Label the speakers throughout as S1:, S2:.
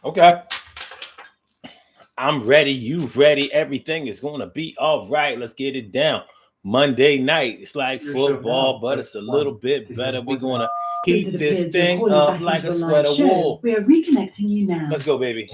S1: Okay. I'm ready. You ready? Everything is going to be all right. Let's get it down. Monday night. It's like football, but it's a little bit better. We're going to heat this thing up like a sweater wool.
S2: We are reconnecting you now.
S1: Let's go, baby.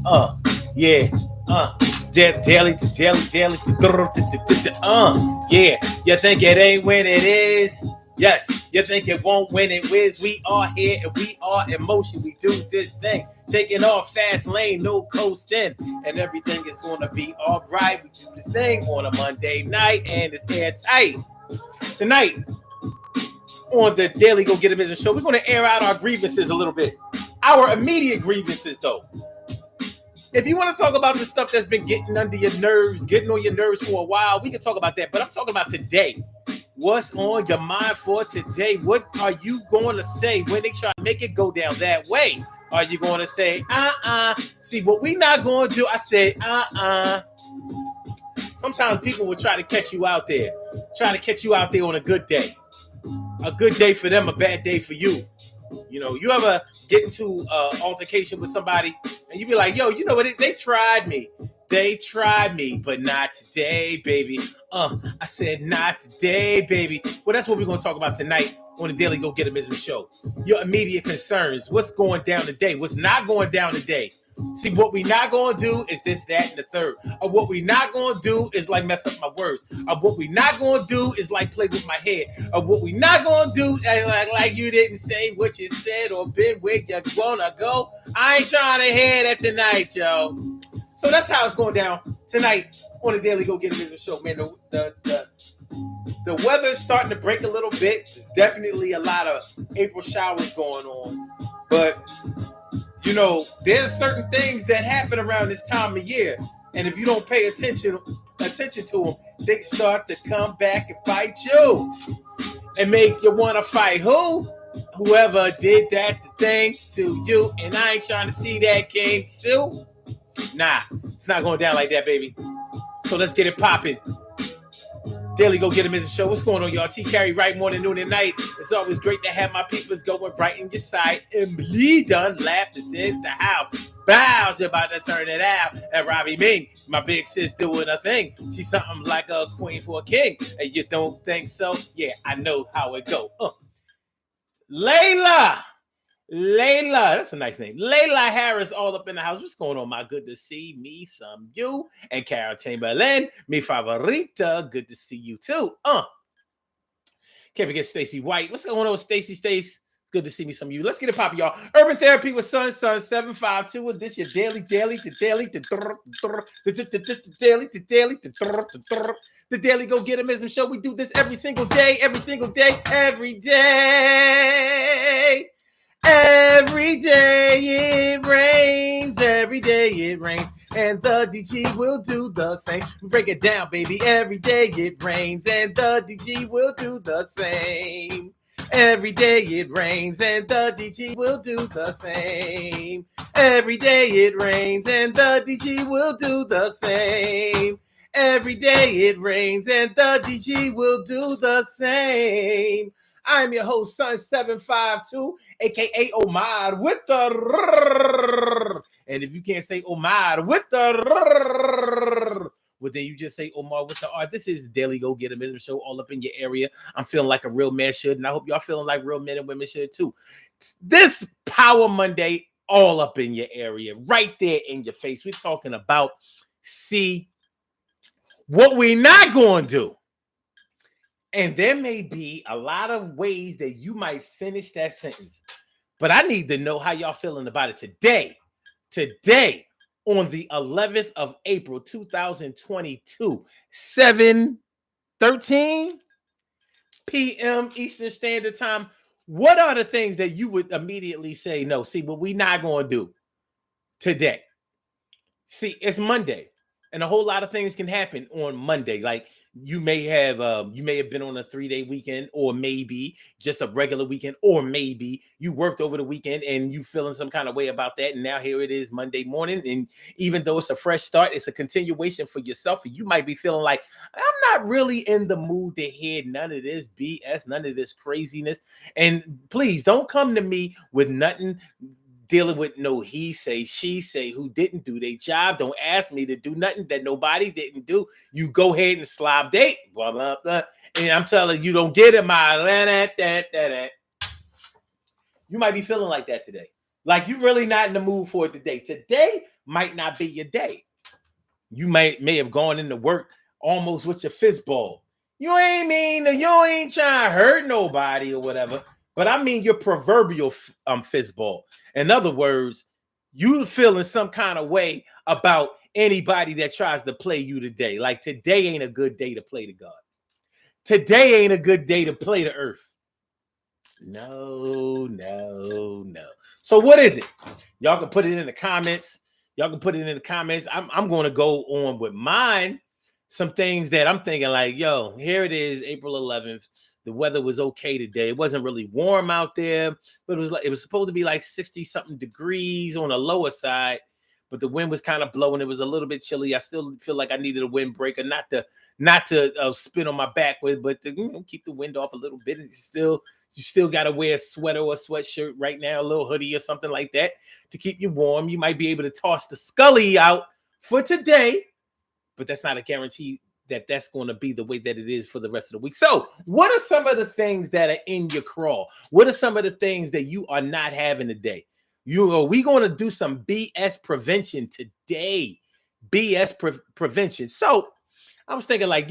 S1: Uh, yeah. Uh, daily to daily, daily to yeah. You think it ain't when it is? Yes. You think it won't when it is? We are here and we are in motion. We do this thing, taking off fast lane, no coasting, and everything is gonna be all right. We do this thing on a Monday night, and it's airtight. Tonight on the Daily Go Get a Business Show, we're gonna air out our grievances a little bit. Our immediate grievances, though. If you want to talk about the stuff that's been getting under your nerves, getting on your nerves for a while, we can talk about that. But I'm talking about today. What's on your mind for today? What are you going to say when they try to make it go down that way? Are you going to say, See, what we not going to do, I said, Sometimes people will try to catch you out there, on a good day. A good day for them, a bad day for you. You know, you ever get into an altercation with somebody and you be like, yo, you know what? They tried me. They tried me, but not today, baby. I said not today, baby. Well, that's what we're going to talk about tonight on the Daily Go Get a Business Show. Your immediate concerns. What's going down today? What's not going down today? See, what we not going to do is this, that, and the third. Or what we not going to do is like mess up my words. Or what we not going to do is like play with my head. Or what we not going to do, like you didn't say what you said or been where you want to go. I ain't trying to hear that tonight, yo. So that's how it's going down tonight on the Daily Go Get a Business Show, man. The weather's starting to break a little bit. There's definitely a lot of April showers going on. But you know, there's certain things that happen around this time of year, and if you don't pay attention to them, they start to come back and bite you and make you want to fight who? Whoever did that thing to you, and I ain't trying to see that King Sue. Nah, it's not going down like that, baby. So let's get it popping. Daily Go Get a Business Show. What's going on, y'all? T Carry right morning, noon, and night. It's always great to have my peoples going right in your side. And Bleed Dunlap is in the house. Bows, you're about to turn it out. And Robbie Ming, my big sis, doing a thing. She's something like a queen for a king. And you don't think so? Yeah, I know how it go. Layla, that's a nice name. Layla Harris, all up in the house. What's going on, my? Good to see me, some you, and Carol Chamberlain, mi favorita. Good to see you too. Can't forget Stacy White. What's going on, Stacy? Stace? Good to see me, some of you. Let's get it popping, y'all. Urban Therapy with Sun 752. And this your daily. The Daily Go Get 'em Show. We do this every single day. Every day it rains. Every day it rains. And the DG will do the same. Break it down, baby. Every day it rains. And the DG will do the same. Every day it rains. And the DG will do the same. Every day it rains. And the DG will do the same. Every day it rains. And the DG will do the same. I'm your host, Sun 752, aka Omar with the. And if you can't say Omar with the, well, then you just say Omar with the R. This is the Daily Go Get a Business Show, all up in your area. I'm feeling like a real man should, and I hope y'all feeling like real men and women should too. This Power Monday, all up in your area, right there in your face. We're talking about, see, what we not going to do. And there may be a lot of ways that you might finish that sentence. But I need to know how y'all feeling about it today. Today, on the 11th of April, 2022, 7:13 p.m. Eastern Standard Time. What are the things that you would immediately say, no, see, what we not going to do today? See, it's Monday. And a whole lot of things can happen on Monday. Like you may have been on a 3-day weekend, or maybe just a regular weekend, or maybe you worked over the weekend and you feeling some kind of way about that. And now here it is Monday morning. And even though it's a fresh start, it's a continuation for yourself. And you might be feeling like, I'm not really in the mood to hear none of this BS, none of this craziness. And please don't come to me with nothing dealing with no he say, she say, who didn't do their job. Don't ask me to do nothing that nobody didn't do. You go ahead and slob date, blah, blah, blah. And I'm telling you, don't get it, that. You might be feeling like that today. Like you're really not in the mood for it today. Today might not be your day. You may have gone into work almost with your fist ball. You ain't trying to hurt nobody or whatever. But I mean your proverbial fist ball. In other words, you feeling some kind of way about anybody that tries to play you today. Like today ain't a good day to play to God. Today ain't a good day to play to earth. No. So what is it? Y'all can put it in the comments. I'm going to go on with mine. Some things that I'm thinking like, yo, here it is, April 11th. The weather was okay today. It wasn't really warm out there, but it was supposed to be like 60 something degrees on the lower side, but the wind was kind of blowing. It was a little bit chilly. I still feel like I needed a windbreaker, not to spin on my back with, but to keep the wind off a little bit. And you still got to wear a sweater or a sweatshirt right now, a little hoodie or something like that to keep you warm. You might be able to toss the Scully out for today, but that's not a guarantee that that's going to be the way that it is for the rest of the week. So what are some of the things that are in your crawl? What are some of the things that you are not having today? We going to do some BS prevention today. BS prevention. So I was thinking like,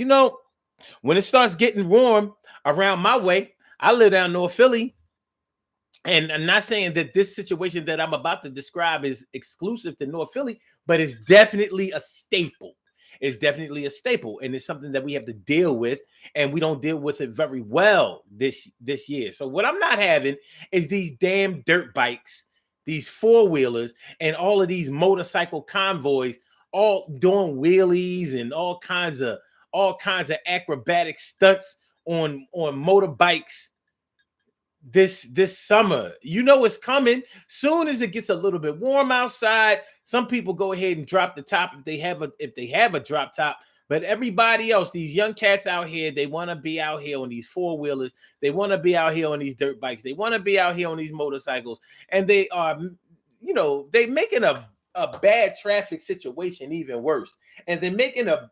S1: when it starts getting warm around my way, I live down North Philly. And I'm not saying that this situation that I'm about to describe is exclusive to North Philly, but it's definitely a staple. It's definitely a staple. And it's something that we have to deal with. And we don't deal with it very well this year. So what I'm not having is these damn dirt bikes, these four-wheelers, and all of these motorcycle convoys all doing wheelies and all kinds of acrobatic stunts on motorbikes this summer. It's coming. Soon as it gets a little bit warm outside, some people go ahead and drop the top if they have a drop top. But everybody else, these young cats out here, they want to be out here on these four-wheelers. They want to be out here on these dirt bikes. They want to be out here on these motorcycles. And they are, they making a bad traffic situation even worse. And they're making a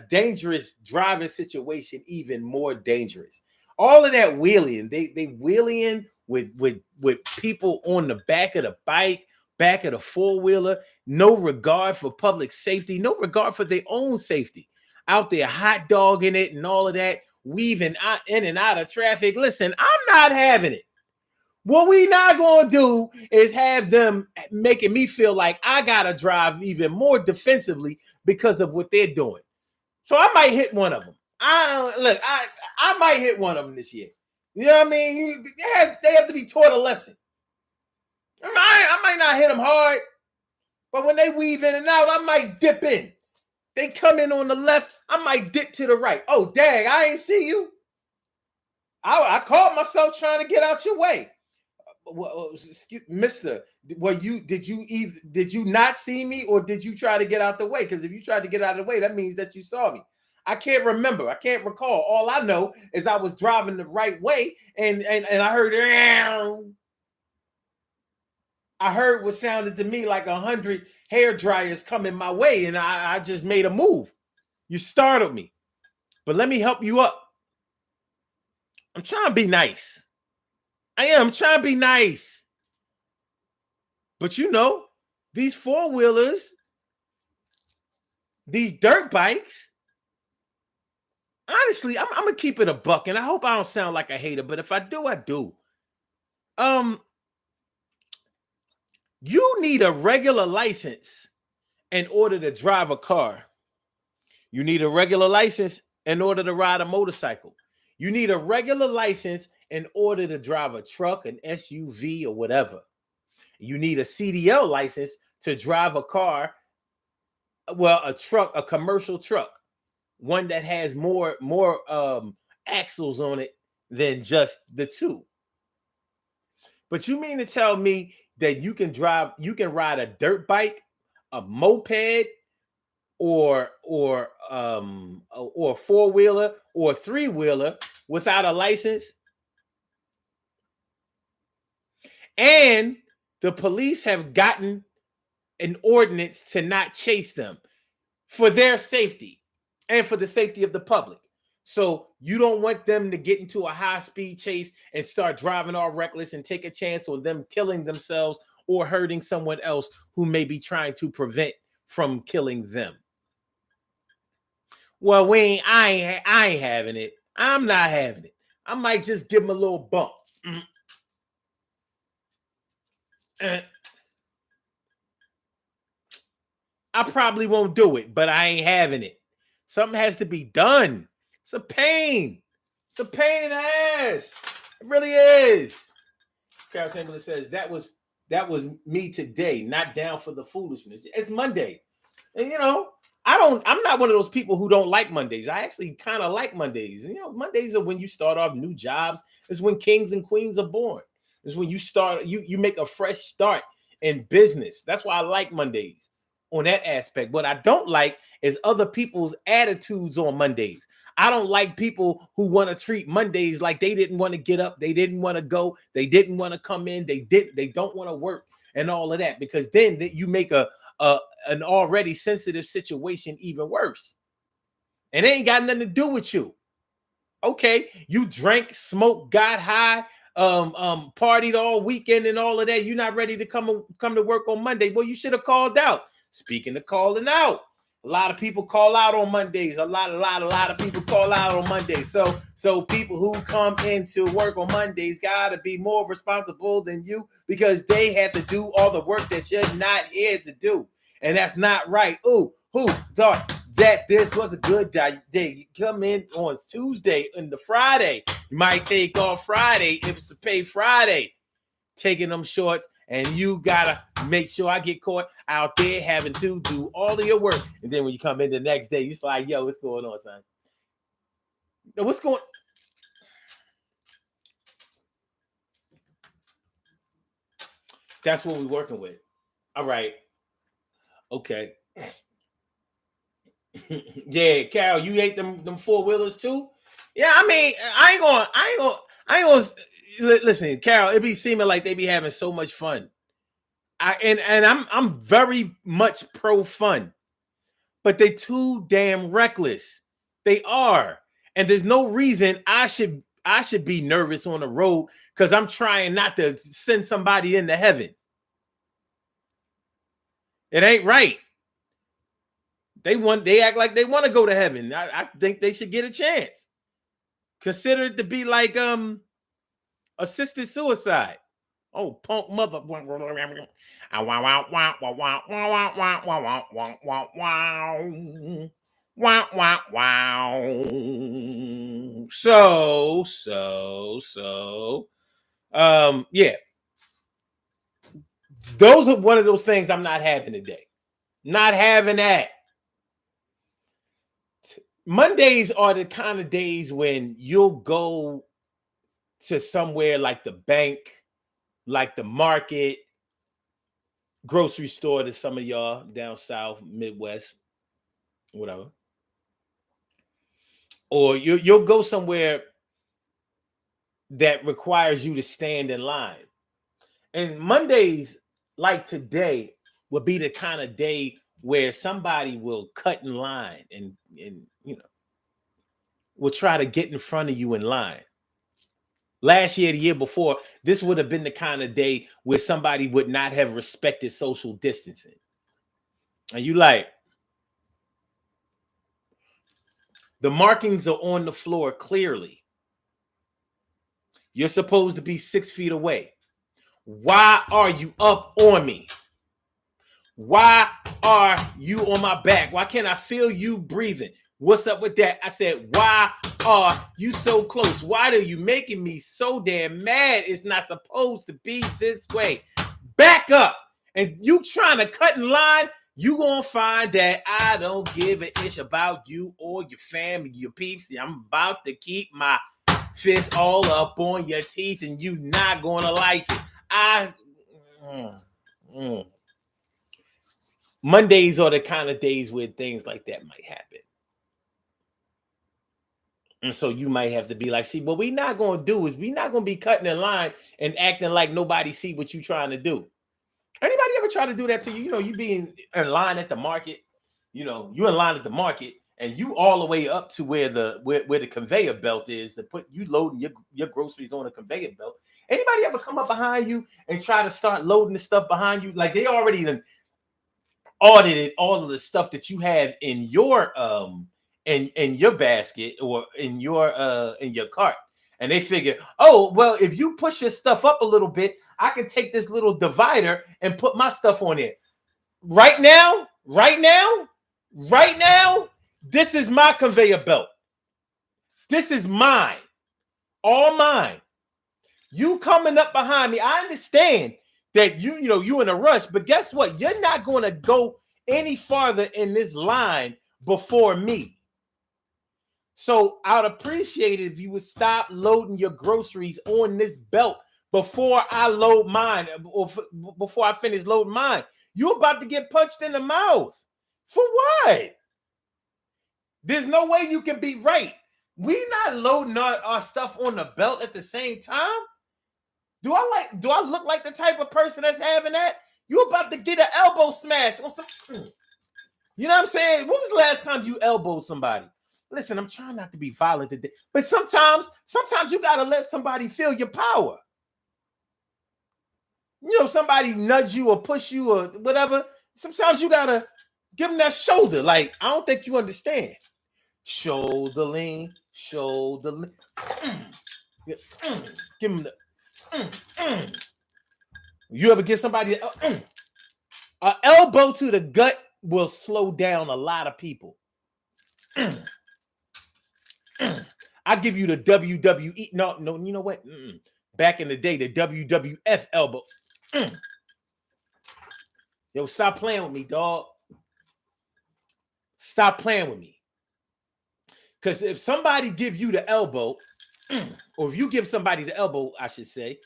S1: dangerous driving situation even more dangerous. All of that wheeling, they wheeling with people on the back of the bike, back of the four-wheeler, no regard for public safety, no regard for their own safety. Out there hot dogging it and all of that, weaving in and out of traffic. Listen, I'm not having it. What we not going to do is have them making me feel like I got to drive even more defensively because of what they're doing. So I might hit one of them. I might hit one of them this year. You know what I mean? They have to be taught a lesson. I might not hit them hard, but when they weave in and out, I might dip in. They come in on the left, I might dip to the right. Oh, dang, I ain't see you. I caught myself trying to get out your way. Mister, did you not see me, or did you try to get out the way? Because if you tried to get out of the way, that means that you saw me. I can't remember. I can't recall. All I know is I was driving the right way, and I heard what sounded to me like 100 hair dryers coming my way, and I just made a move. You startled me. But let me help you up. I'm trying to be nice. I'm trying to be nice. But these four-wheelers, these dirt bikes, honestly, I'm going to keep it a buck, and I hope I don't sound like a hater, but if I do, I do. You need a regular license in order to drive a car. You need a regular license in order to ride a motorcycle. You need a regular license in order to drive a truck, an SUV, or whatever. You need a CDL license to drive a car, a truck, a commercial truck, one that has more axles on it than just the two. But you mean to tell me that you can ride a dirt bike, a moped, or a four-wheeler or a three-wheeler without a license? And the police have gotten an ordinance to not chase them for their safety and for the safety of the public. So you don't want them to get into a high-speed chase and start driving all reckless and take a chance on them killing themselves or hurting someone else who may be trying to prevent from killing them. Well, I ain't having it. I'm not having it. I might just give them a little bump. I probably won't do it, but I ain't having it. Something has to be done. It's a pain. It's a pain in the ass. It really is. Carol Chamberlain says that was me today, not down for the foolishness. It's Monday. And I'm not one of those people who don't like Mondays. I actually kind of like Mondays. And Mondays are when you start off new jobs. It's when kings and queens are born. It's when you start, you make a fresh start in business. That's why I like Mondays on that aspect. What I don't like is other people's attitudes on Mondays. I don't like people who want to treat Mondays like they didn't want to get up, they didn't want to go, they didn't want to come in, they don't want to work and all of that, because then you make an already sensitive situation even worse. And it ain't got nothing to do with you. Okay, you drank, smoked, got high, partied all weekend and all of that. You're not ready to come to work on Monday. Well, you should have called out. Speaking of calling out, a lot of people call out on Mondays. A lot of people call out on Mondays. So people who come into work on Mondays gotta be more responsible than you, because they have to do all the work that you're not here to do. And that's not right. Who thought that this was a good day? You come in on Tuesday and the Friday. You might take off Friday if it's a pay Friday, taking them shorts, and you gotta make sure I get caught out there having to do all of your work. And then when you come in the next day, you're like, yo, what's going on, son? What's going on? That's what we're working with. All right. Okay. Yeah, Carol, you ate them four-wheelers too? Yeah, I mean, I ain't gonna listen, Carol, it be seeming like they be having so much fun. I'm very much pro fun, but they too damn reckless. They are. And there's no reason I should be nervous on the road because I'm trying not to send somebody into heaven. It ain't right. They act like they want to go to heaven. I think they should get a chance. Consider it to be like assisted suicide. Oh, punk mother. So. Yeah. Those are one of those things I'm not having today. Not having that. Mondays are the kind of days when you'll go to somewhere like the bank, like the market, grocery store to some of y'all down south, Midwest, whatever. Or you'll go somewhere that requires you to stand in line. And Mondays, like today, would be the kind of day where somebody will cut in line and will try to get in front of you in line. Last year, the year before, this would have been the kind of day where somebody would not have respected social distancing. And you like, the markings are on the floor clearly. You're supposed to be 6 feet away. Why are you up on me? Why are you on my back? Why can't I feel you breathing? What's up with that? I said, why are you so close? Why are you making me so damn mad? It's not supposed to be this way. Back up. And you trying to cut in line, you gonna find that I don't give a ish about you or your family, your peeps. I'm about to keep my fist all up on your teeth, and you not gonna like it. Mondays are the kind of days where things like that might happen. And so you might have to be like, see, what we're not going to do is we're not going to be cutting in line and acting like nobody see what you're trying to do. ever try to do that to you? You know, you being in line at the market, you know, you in line at the market and you all the way up to where the conveyor belt is to put you loading your groceries on a conveyor belt. Anybody ever come up behind you and try to start loading the stuff behind you? Like they already done audited all of the stuff that you have in your in your basket or in your cart. And they figure, oh, well, if you push your stuff up a little bit, I can take this little divider and put my stuff on it. Right now, this is my conveyor belt. This is mine. All mine. You coming up behind me. I understand that you in a rush, but guess what? You're not going to go any farther in this line before me. So I'd appreciate it if you would stop loading your groceries on this belt before I load mine, or before I finish loading mine. You're about to get punched in the mouth. For what? There's no way you can be right. We not loading our stuff on the belt at the same time. Do I look like the type of person that's having that? You about to get an elbow smash on some. You know what I'm saying? When was the last time you elbowed somebody? Listen, I'm trying not to be violent today, but sometimes you gotta let somebody feel your power. You know, somebody nudge you or push you or whatever. Sometimes you gotta give them that shoulder. Like, I don't think you understand. Shoulder lean, shoulder lean. Give them the. You ever get somebody an elbow to the gut will slow down a lot of people. I give you the WWE. No, you know what? Back in the day, the WWF elbow. Yo, stop playing with me, dog. Stop playing with me. Because if somebody give you the elbow, or if you give somebody the elbow, I should say,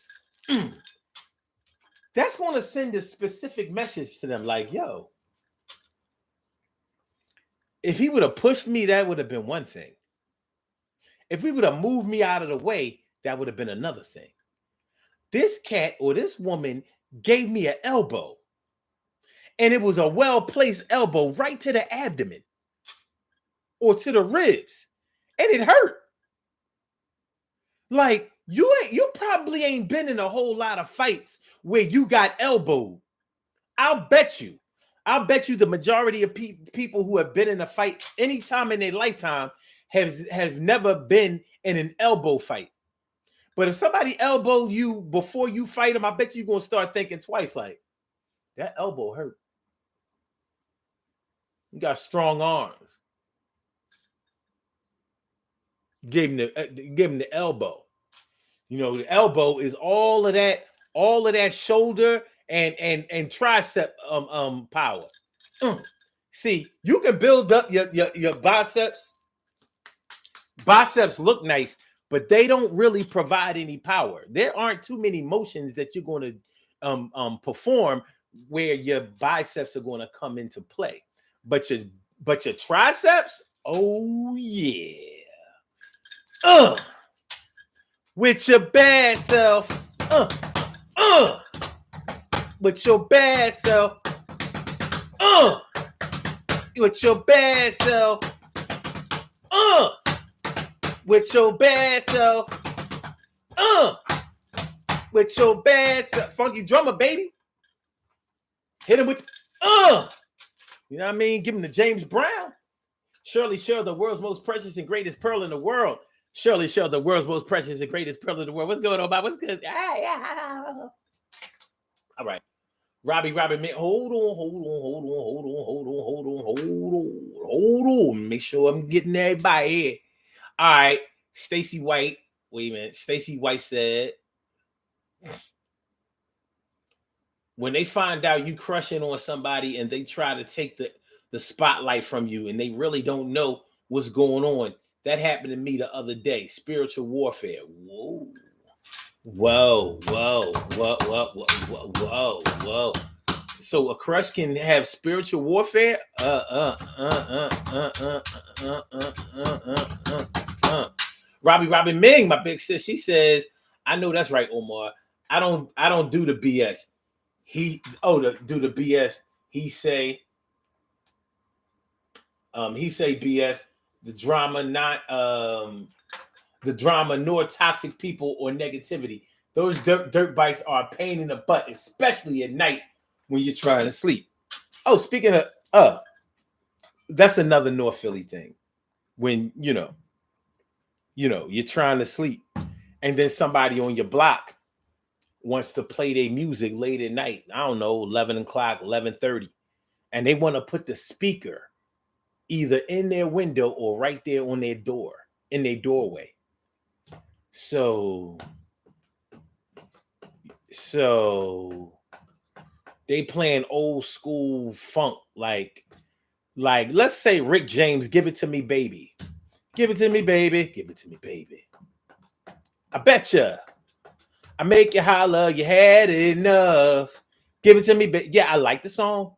S1: that's going to send a specific message to them. Like, yo, if he would have pushed me, that would have been one thing. If he would have moved me out of the way, that would have been another thing. This cat or this woman gave me an elbow. And it was a well-placed elbow right to the abdomen or to the ribs. And it hurt. Like, you probably ain't been in a whole lot of fights where you got elbowed. I'll bet you the majority of people who have been in a fight any time in their lifetime have never been in an elbow fight. But if somebody elbow you before you fight them, I bet you're going to start thinking twice, like, that elbow hurt. You got strong arms. Gave him the elbow. You know, the elbow is all of that shoulder and tricep power. See, you can build up your biceps. Biceps look nice, but they don't really provide any power. There aren't too many motions that you're going to perform where your biceps are going to come into play. But your triceps, oh yeah. With your bad self. With your bad self. With your bad self. With your bad self. With your bad self. Funky drummer, baby. Hit him with you know what I mean? Give him the James Brown. Surely, the world's most precious and greatest pearl in the world. Surely, the world's most precious and greatest pearl in the world. What's going on, Bob? What's good? All right. Robbie, man. Hold on. Make sure I'm getting everybody here. All right. Stacey White. Wait a minute. Stacey White said, when they find out you crushing on somebody and they try to take the spotlight from you and they really don't know what's going on. That happened to me the other day. Spiritual warfare. Whoa. So a crush can have spiritual warfare? Robbie Ming, my big sis, she says, I know that's right, Omar. I don't do the BS. do the BS. He say BS, the drama not the drama nor toxic people or negativity. Those dirt bikes are a pain in the butt, especially at night when you're trying to sleep. Oh, speaking of that's another North Philly thing. When you're trying to sleep and then somebody on your block wants to play their music late at night. I don't know, 11 o'clock, 11:30. And they want to put the speaker either in their window or right there on their door, in their doorway. So they playing old school funk, like let's say Rick James, Give It To Me Baby. Give it to me, baby. Give it to me, baby. I betcha. I make you holler, you had enough. Give it to me, baby. Yeah, I like the song.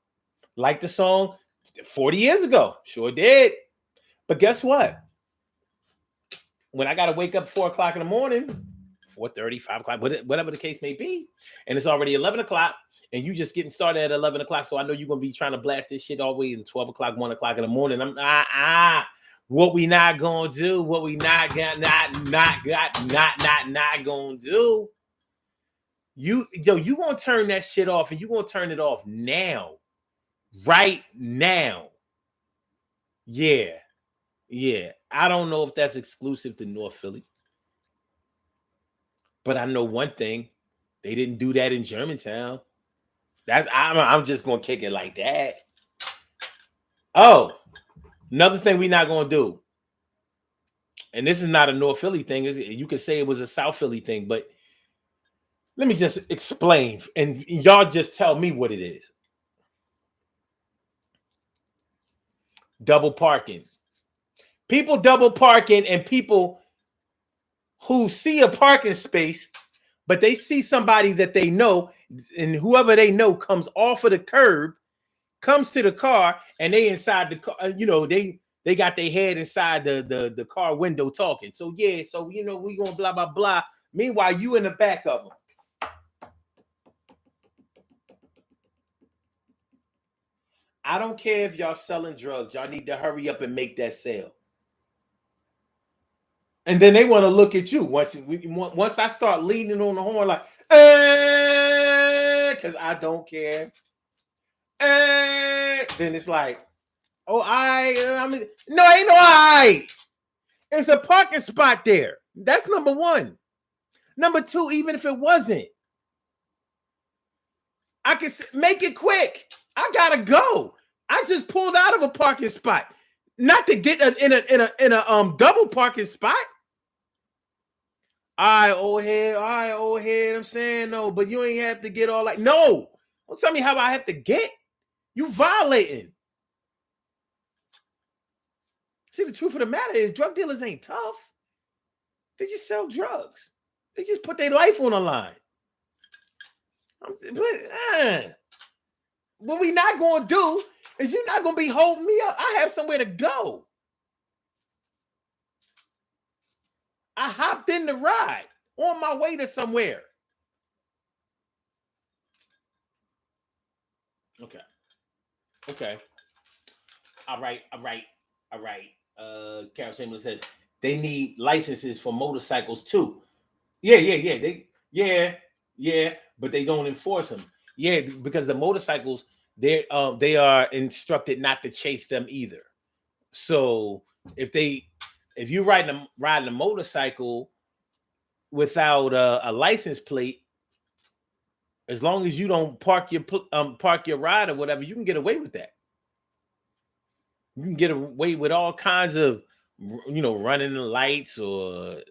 S1: 40 years ago. Sure did. But guess what? When I got to wake up 4 o'clock in the morning, 4:30, 5 o'clock, whatever the case may be, and it's already 11 o'clock, and you just getting started at 11 o'clock, so I know you're going to be trying to blast this shit all the way in 12 o'clock, 1 o'clock in the morning. What we not going to do, what we not gonna do. You going to turn that shit off, and you going to turn it off now. Right now. Yeah. I don't know if that's exclusive to North Philly. But I know one thing. They didn't do that in Germantown. I'm just going to kick it like that. Oh, another thing we're not going to do. And this is not a North Philly thing. You could say it was a South Philly thing, but let me just explain. And y'all just tell me what it is. Double parking. People double parking, and people who see a parking space, but they see somebody that they know, and whoever they know comes off of the curb, comes to the car, and they inside the car. They got their head inside the car window talking. So we gonna blah blah blah. Meanwhile, you in the back of them. I don't care if y'all selling drugs. Y'all need to hurry up and make that sale. And then they want to look at you once I start leaning on the horn like, because I don't care. Then it's like, oh, no, ain't no I. There's a parking spot there. That's number one. Number two, even if it wasn't, I can make it quick. I gotta go. I just pulled out of a parking spot, not to get in a double parking spot. All right, old head. I'm saying no, but you ain't have to get all like no. Don't tell me how I have to get. You violating. See, the truth of the matter is, drug dealers ain't tough. They just sell drugs. They just put their life on the line. What we not going to do is you're not going to be holding me up. I have somewhere to go. I hopped in the ride on my way to somewhere. Okay. All right. Carol Chamberlain says they need licenses for motorcycles too. Yeah. But they don't enforce them. Yeah, because the motorcycles, they are instructed not to chase them either. So if you riding a motorcycle without a license plate, as long as you don't park your ride or whatever, you can get away with that. You can get away with all kinds of, running the lights or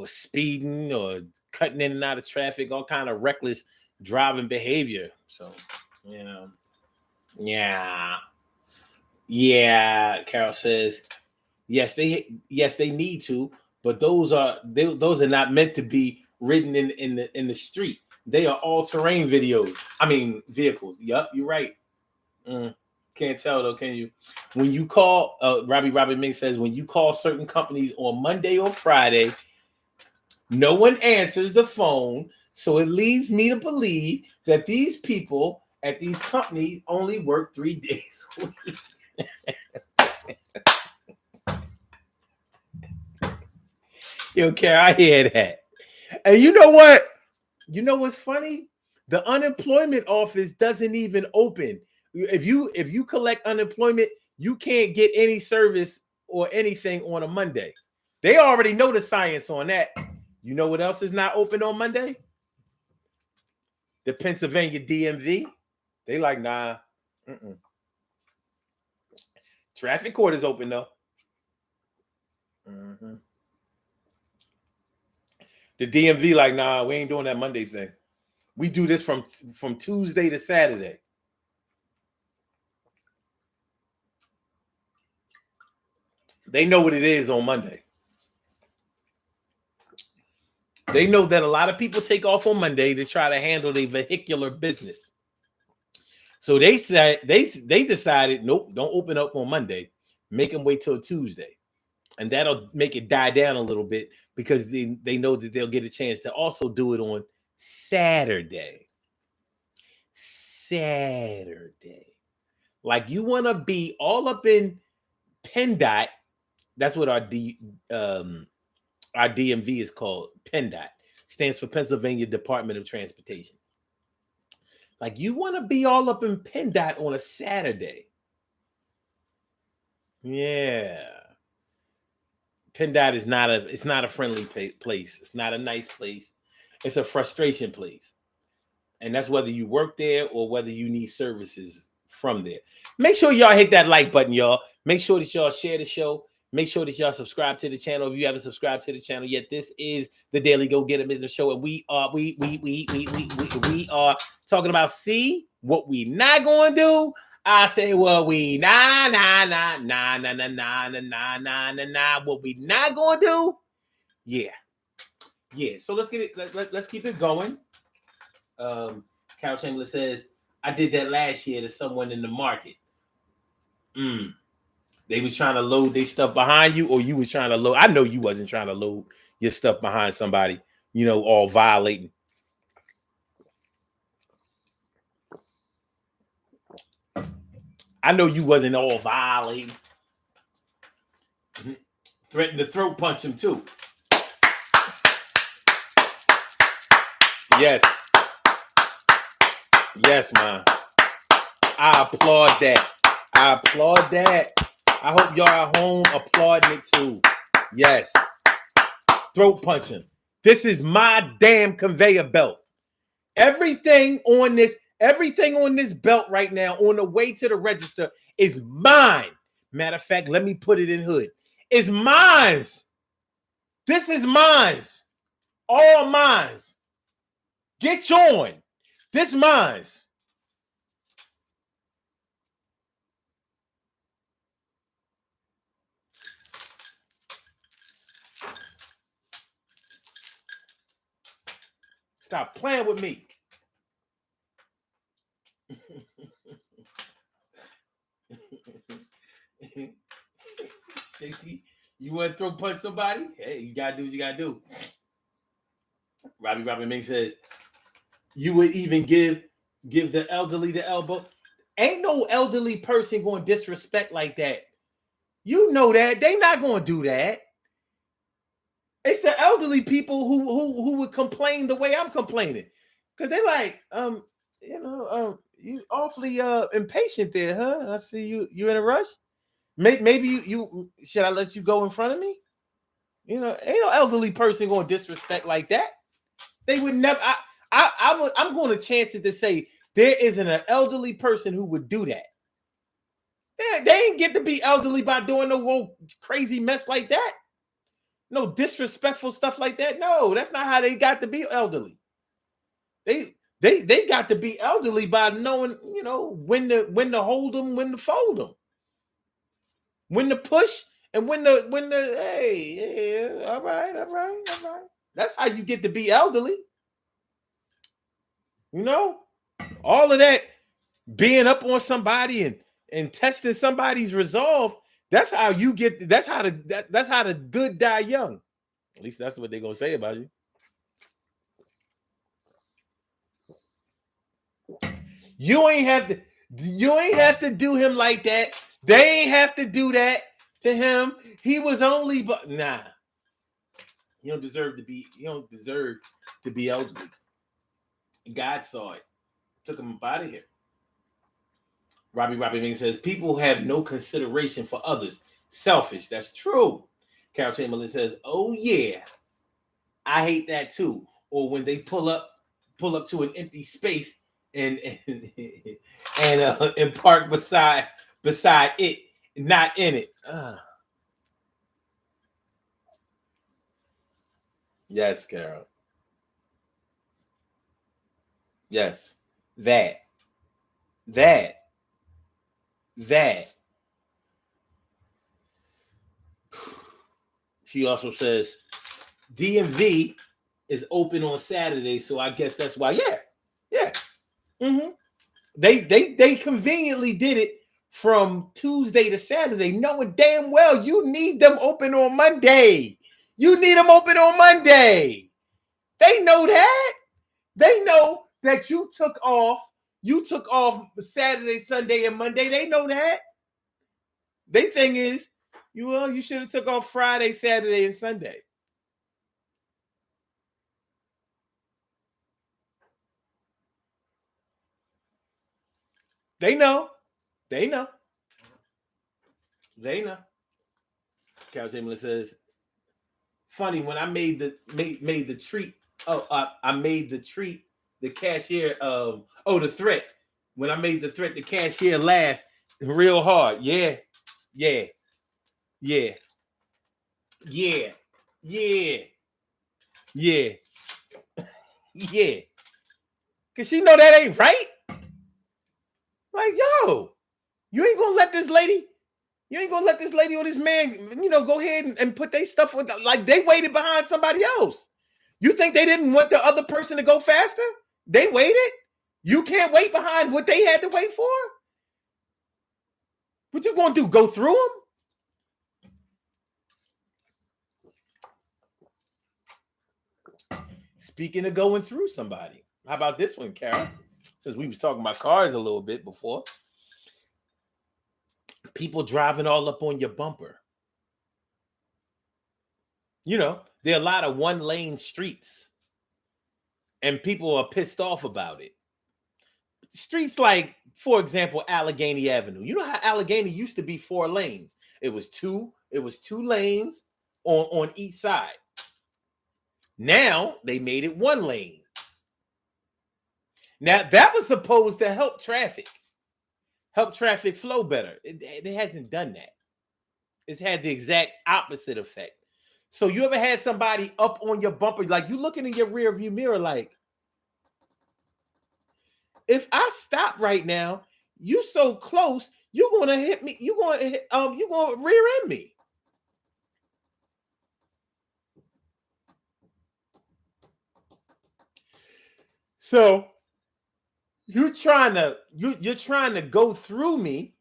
S1: speeding or cutting in and out of traffic, all kind of reckless driving behavior. So, yeah. Carol says, yes, they need to, but those are not meant to be ridden in the street. They are all-terrain vehicles. Yep, you're right. Can't tell though, can you? When you call, Robbie Ming says, when you call certain companies on Monday or Friday, no one answers the phone. So it leads me to believe that these people at these companies only work 3 days a week. Yo, care, I hear that. And you know what? You know what's funny? The unemployment office doesn't even open. If you collect unemployment, you can't get any service or anything on a Monday. They already know the science on that. You know what else is not open on Monday? The Pennsylvania DMV. They like, nah. Mm-mm. Traffic court is open though. Mm-hmm. The DMV like, nah, we ain't doing that Monday thing. We do this from Tuesday to Saturday. They know what it is on Monday. They know that a lot of people take off on Monday to try to handle their vehicular business. So they said they decided, nope, don't open up on Monday. Make them wait till Tuesday. And that'll make it die down a little bit because they know that they'll get a chance to also do it on Saturday. Saturday. Like you want to be all up in PennDOT. That's what our DMV is called. PennDOT stands for Pennsylvania Department of Transportation. Like you want to be all up in PennDOT on a Saturday. Yeah. PennDOT is not a friendly place. It's not a nice place. It's a frustration place. And that's whether you work there or whether you need services from there. Make sure y'all hit that like button, y'all. Make sure that y'all share the show. Make sure that y'all subscribe to the channel if you haven't subscribed to the channel yet. This is the Daily Go Get 'Em Business Show, and we are talking about what we not going to do. I say what we what we not going to do. Yeah. So let's get it. Let's keep it going. Carol Chamberlain says, I did that last year to someone in the market. They was trying to load their stuff behind you, or you was trying to load. I know you wasn't trying to load your stuff behind somebody, all violating. I know you wasn't all violating. Threatened to throat punch him too. Yes, man. I applaud that. I hope y'all at home applauding it too. Yes. Throat punching. This is my damn conveyor belt. Everything on this belt right now on the way to the register is mine. Matter of fact, let me put it in hood. It's mine. This is mine. All mine. Get on. This mine. Stop playing with me. Stacy, you want to throw punch somebody? Hey, you gotta do what you gotta do. Robbie Ming says, you would even give the elderly the elbow. Ain't no elderly person going to disrespect like that. You know that. They not going to do that. It's the elderly people who would complain the way I'm complaining. Because they like, you awfully impatient there, huh? I see you in a rush. Maybe you should I let you go in front of me? Ain't no elderly person going to disrespect like that. They would never. I'm going to chance it to say there isn't an elderly person who would do that. They ain't get to be elderly by doing no whole crazy mess like that. No disrespectful stuff like that. No, that's not how they got to be elderly. They got to be elderly by knowing, when to hold them, when to fold them, when to push, and when to hey, all right. That's how you get to be elderly. All of that being up on somebody and testing somebody's resolve. That's how you get. That's how the good die young. At least that's what they're gonna say about you. You ain't have to. You ain't have to do him like that. They ain't have to do that to him. He was only, but nah. He don't deserve to be. He don't deserve to be elderly. God saw it, took him up out of here. Robbie Ming says people have no consideration for others. Selfish. That's true. Carol Chamberlain says, "Oh yeah, I hate that too." Or when they pull up to an empty space and and park beside it, not in it. Yes, Carol. Yes, that. She also says DMV is open on Saturday, so I guess that's why. Yeah. Mm-hmm. They conveniently did it from Tuesday to Saturday, knowing damn well you need them open on Monday. You need them open on Monday. They know that. They know that you took off. You took off Saturday, Sunday, and Monday. They know that. Their thing is, you should have took off Friday, Saturday, and Sunday. They know. They know. They know. Carol Chamberlain says, funny when I made the treat. I made the treat. The cashier. The threat. When I made the threat, the cashier laughed real hard. Yeah. Yeah. Yeah. Yeah. Yeah. Yeah. Yeah. Cause she know that ain't right. Like, yo, you ain't gonna let this lady. You ain't gonna let this lady or this man, go ahead and put their stuff with, like they waited behind somebody else. You think they didn't want the other person to go faster? They waited. You can't wait behind what they had to wait for. What you gonna do? Go through them? Speaking of going through somebody, how about this one, Carol? Since we was talking about cars a little bit before, people driving all up on your bumper. There are a lot of one-lane streets, and people are pissed off about it. Streets like, for example, Allegheny Avenue. You know how Allegheny used to be 4 lanes? It was two lanes on each side. Now they made it 1 lane. Now that was supposed to help traffic flow better. It hasn't done that. It's had the exact opposite effect. So you ever had somebody up on your bumper, like you looking in your rear view mirror, like, if I stop right now, you so close, you're gonna hit me. You're gonna rear end me. So you're trying to go through me.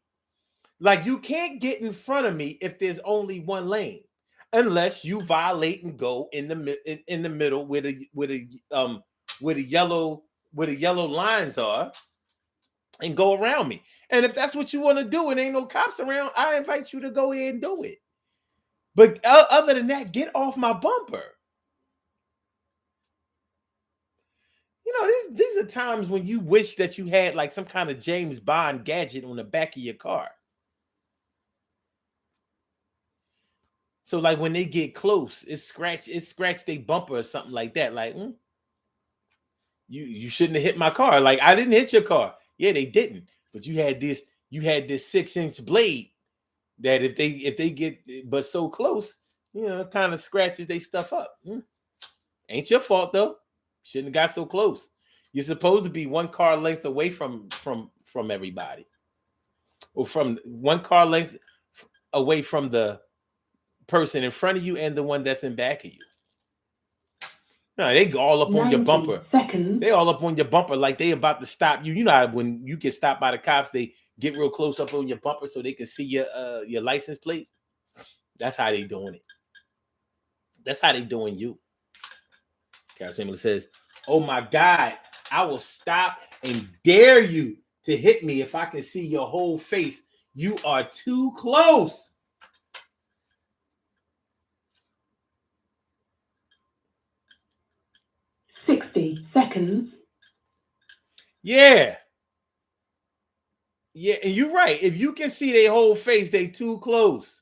S1: Like, you can't get in front of me if there's only 1 lane, unless you violate and go in the middle where the yellow lines are, and go around me. And if that's what you want to do and ain't no cops around, I invite you to go ahead and do it. But other than that, get off my bumper. These are times when you wish that you had like some kind of James Bond gadget on the back of your car. So like when they get close, it scratch their bumper or something like that. Like, you shouldn't have hit my car. Like, I didn't hit your car. Yeah, they didn't. But you had this 6-inch blade that if they get but so close, kind of scratches they stuff up. Ain't your fault though. Shouldn't have got so close. You're supposed to be 1 car length away from everybody, or from 1 car length away from the person in front of you and the one that's in back of you. No, they all up on your bumper.
S2: Seconds.
S1: They all up on your bumper like they about to stop you. You know how when you get stopped by the cops, they get real close up on your bumper so they can see your license plate. That's how they doing it. That's how they doing you. Carol Chamberlain says, "Oh my God, I will stop and dare you to hit me if I can see your whole face. You are too close.
S2: $60.
S1: Yeah. Yeah, and you're right. If you can see their whole face, they too close.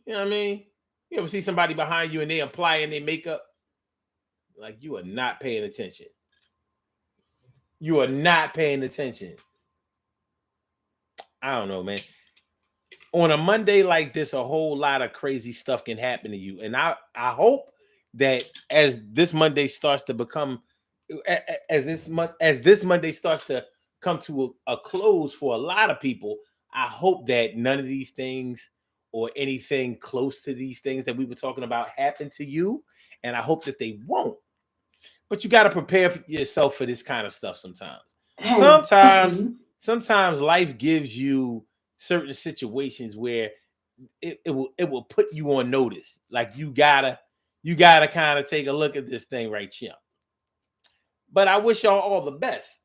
S1: You know what I mean? You ever see somebody behind you and they applying their makeup? Like, you are not paying attention. You are not paying attention. I don't know, man. On a Monday like this, a whole lot of crazy stuff can happen to you. And I hope that as this Monday starts to become as this Monday starts to come to a close for a lot of people, I hope that none of these things or anything close to these things that we were talking about happen to you. And I hope that they won't. But you got to prepare yourself for this kind of stuff sometimes.
S2: 10 seconds.
S1: Sometimes life gives you certain situations where it will put you on notice. Like you gotta kind of take a look at this thing right here. But I wish y'all all the best.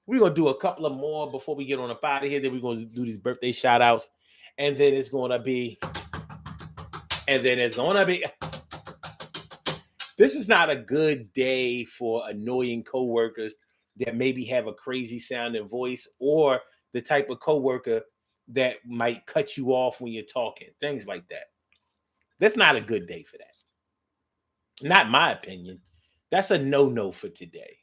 S1: We're gonna do a couple of more before we get on up out of here. Then we're gonna do these birthday shout outs. And then it's gonna be this is not a good day for annoying coworkers that maybe have a crazy sounding voice, or the type of coworker that might cut you off when you're talking, things like that. That's not a good day for that. Not my opinion. That's a no for today.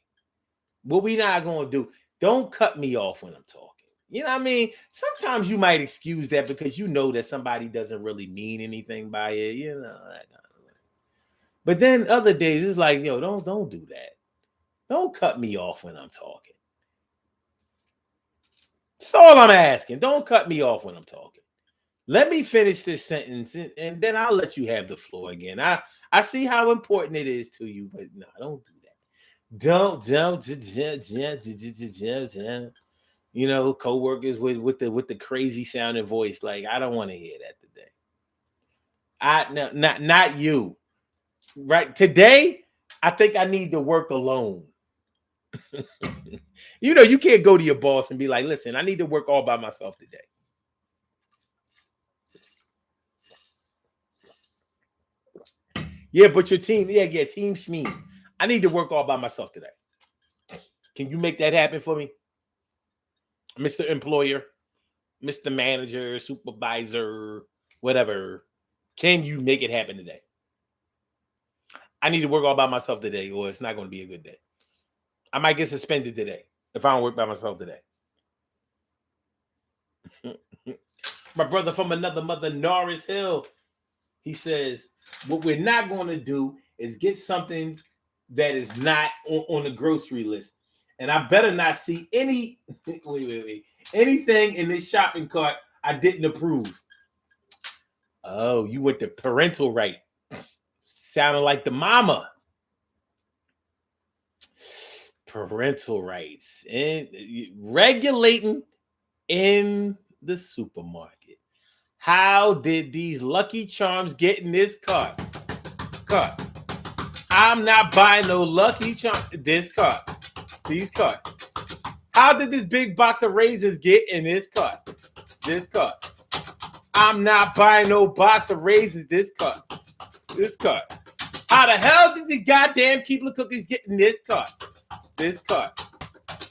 S1: What we not going to do, don't cut me off when I'm talking. You know what I mean? Sometimes you might excuse that because you know that somebody doesn't really mean anything by it, you know. But then other days it's like, yo, don't do that. Don't cut me off when I'm talking. That's all I'm asking. Don't cut me off when I'm talking. Let me finish this sentence and then I'll let you have the floor again. I see how important it is to you, but no, don't do that. You know, co-workers with the crazy sounding voice. Like, I don't want to hear that today. Not you. Right. Today, I think I need to work alone. You know, you can't go to your boss and be like, listen, I need to work all by myself today. Yeah, but your team, team schmee. I need to work all by myself today. Can you make that happen for me? Mr. Employer, Mr. Manager, Supervisor, whatever. Can you make it happen today? I need to work all by myself today, or it's not going to be a good day. I might get suspended today if I don't work by myself today. My brother from another mother, Norris Hill, he says, what we're not going to do is get something that is not on the grocery list. And I better not see anything in this shopping cart I didn't approve. Oh, you went to parental right. Sounded like the mama. Parental rights and regulating in the supermarket. How did these Lucky Charms get in this cart? I'm not buying no Lucky Charm. This cart. These carts. How did this big box of raisins get in this cart? This cart. I'm not buying no box of raisins. This cart. This cart. How the hell did the goddamn Keebler cookies get in this cart? This cart.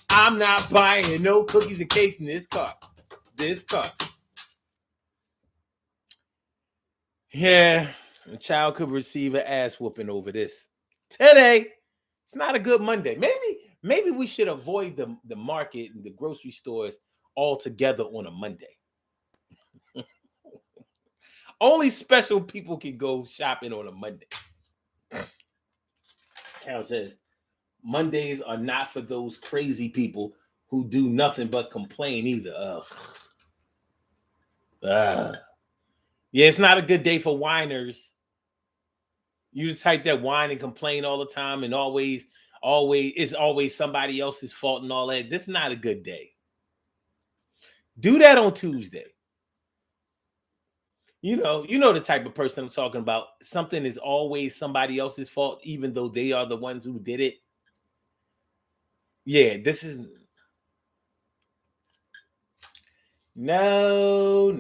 S1: I'm not buying no cookies and cakes in this cart. This cart. Yeah, a child could receive an ass whooping over this today. It's not a good Monday. Maybe we should avoid the market and the grocery stores altogether on a Monday. Only special people can go shopping on a Monday. Carol says, Mondays are not for those crazy people who do nothing but complain either. Yeah, it's not a good day for whiners. You the type that whine and complain all the time and always it's always somebody else's fault and all that. This is not a good day. Do that on Tuesday. You know the type of person I'm talking about. Something is always somebody else's fault, even though they are the ones who did it. Yeah, this is no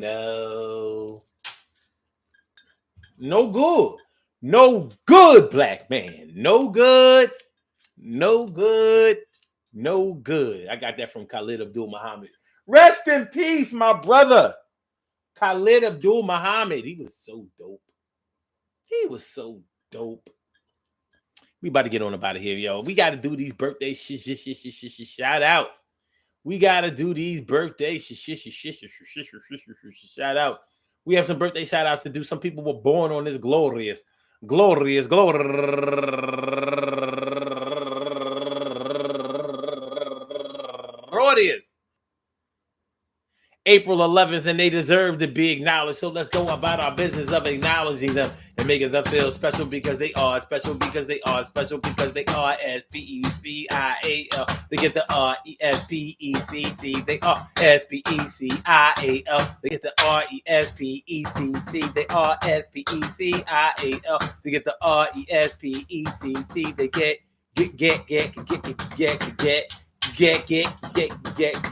S1: good. No good, black man. No good. No good. No good. I got that from Khalid Abdul Muhammad. Rest in peace, my brother. Khalid Abdul Muhammad. He was so dope. He was so dope. We about to get on about it here, yo. We got to do these birthday shout outs. We got to do these birthday shout outs. We have some birthday shout outs to do. Some people were born on this glorious April 11th, and they deserve to be acknowledged. So let's go about our business of acknowledging them and making them feel special because they are special because they are special because they are SPECIAL. They get the RESPECT. They are SPECIAL. They get the RESPECT. They are SPECIAL. They get the RESPECT. They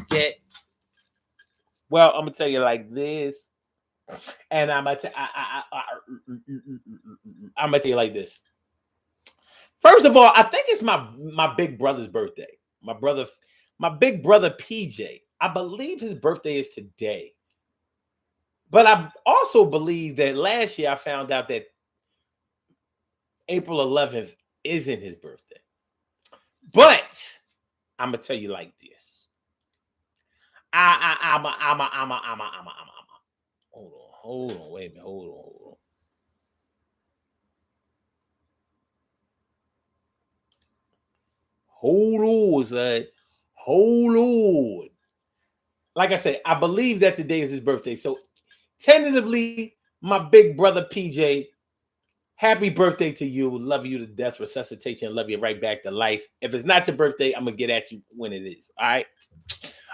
S1: get. Well, I'm gonna tell you like this, and I'm gonna tell you like this. First of all, I think it's my big brother's birthday. My big brother PJ. I believe his birthday is today, but I also believe that last year I found out that April 11th isn't his birthday. But I'm gonna tell you like this. I'm Hold on, wait a minute, hold on, son. Hold on. Like I said, I believe that today is his birthday. So tentatively, my big brother PJ, happy birthday to you. Love you to death, resuscitate you, and love you right back to life. If it's not your birthday, I'm gonna get at you when it is. All right.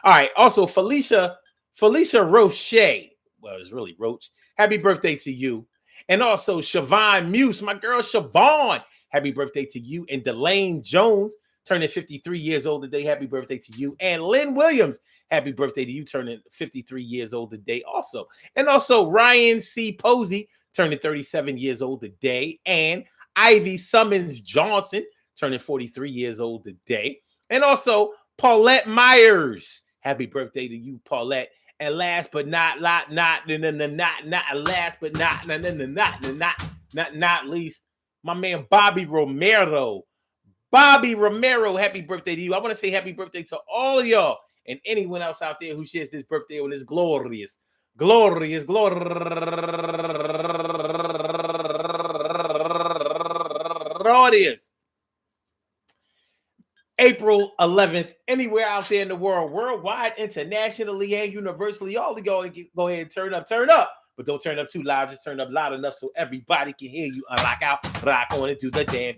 S1: All right. Also, Felicia Roche. Well, it's really Roach. Happy birthday to you. And also Siobhan Muse, my girl Siobhan. Happy birthday to you. And Delane Jones, turning 53 years old today. Happy birthday to you. And Lynn Williams, happy birthday to you, turning 53 years old today also. And also Ryan C. Posey, turning 37 years old today. And Ivy Summons Johnson, turning 43 years old today. And also Paulette Myers. Happy birthday to you, Paulette. And last but not least, my man Bobby Romero. Bobby Romero, happy birthday to you. I want to say happy birthday to all of y'all and anyone else out there who shares this birthday on this glorious April 11th, anywhere out there in the world, worldwide, internationally, and universally, all of y'all go ahead and turn up. But don't turn up too loud, just turn up loud enough so everybody can hear you. Rock out, rock on and do the damn,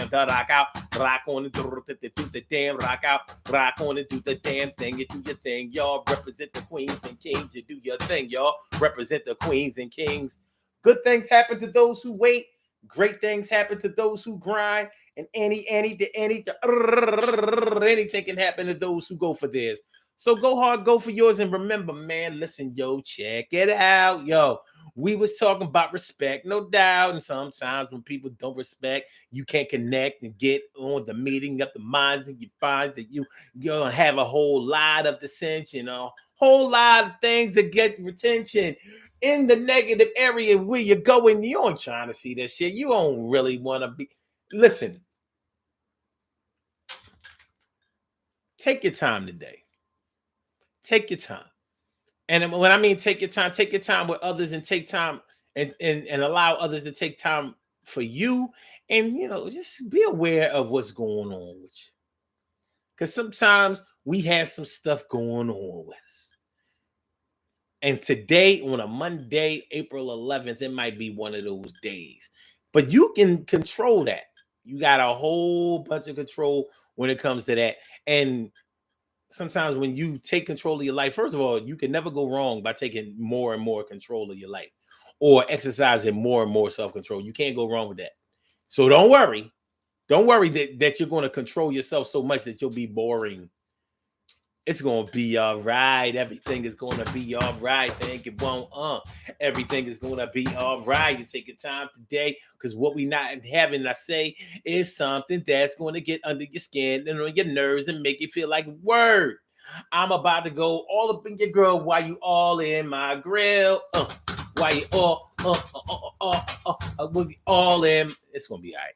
S1: rock out, rock on and do the damn, rock out, rock on and do the damn thing. You do your thing, y'all. Represent the queens and kings. You do your thing, y'all. Represent the queens and kings. Good things happen to those who wait. Great things happen to those who grind. And anything can happen to those who go for theirs. So go hard, go for yours. And remember, man, listen, yo, check it out. Yo, we was talking about respect, no doubt. And sometimes when people don't respect, you can't connect and get on the meeting of the minds, and you find that you're going to have a whole lot of dissension, a whole lot of things that get retention in the negative area where you're going. You ain't trying to see that shit. You don't really want to be. Listen, take your time today. Take your time. And when I mean take your time with others and take time and allow others to take time for you. And, just be aware of what's going on with you. Because sometimes we have some stuff going on with us. And today, on a Monday, April 11th, it might be one of those days. But you can control that. You got a whole bunch of control when it comes to that. And sometimes when you take control of your life, first of all, you can never go wrong by taking more and more control of your life or exercising more and more self-control. You can't go wrong with that. So don't worry. Don't worry that you're going to control yourself so much that you'll be boring. It's going to be all right. Everything is going to be all right. Think it won't. Everything is going to be all right. You take your time today because what we not having, I say, is something that's going to get under your skin and on your nerves and make you feel like word. I'm about to go all up in your grill while you all in my grill. While you all in. It's going to be all right.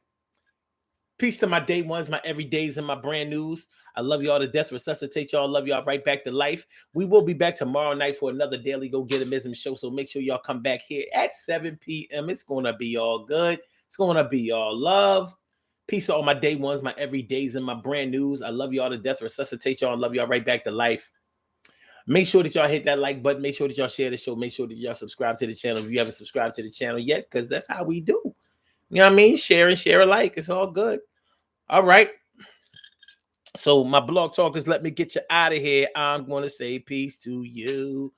S1: Peace to my day ones, my everydays, and my brand news. I love y'all to death. Resuscitate y'all. Love y'all right back to life. We will be back tomorrow night for another Daily Go Get 'Emism show. So make sure y'all come back here at 7 p.m. It's going to be all good. It's going to be all love. Peace to all my day ones, my everydays, and my brand news. I love y'all to death. Resuscitate y'all. Love y'all right back to life. Make sure that y'all hit that like button. Make sure that y'all share the show. Make sure that y'all subscribe to the channel if you haven't subscribed to the channel yet, because that's how we do. You know what I mean? Share and share alike. It's all good. All right. So my blog talkers, let me get you out of here. I'm going to say peace to you.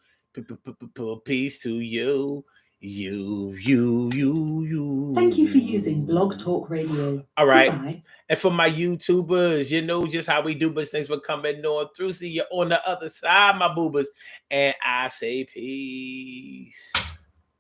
S1: Peace to you. You.
S2: Thank you for using Blog Talk Radio.
S1: All right.
S2: Goodbye.
S1: And for my YouTubers, you know just how we do, but thanks for coming on through. See you on the other side, my boobers. And I say peace.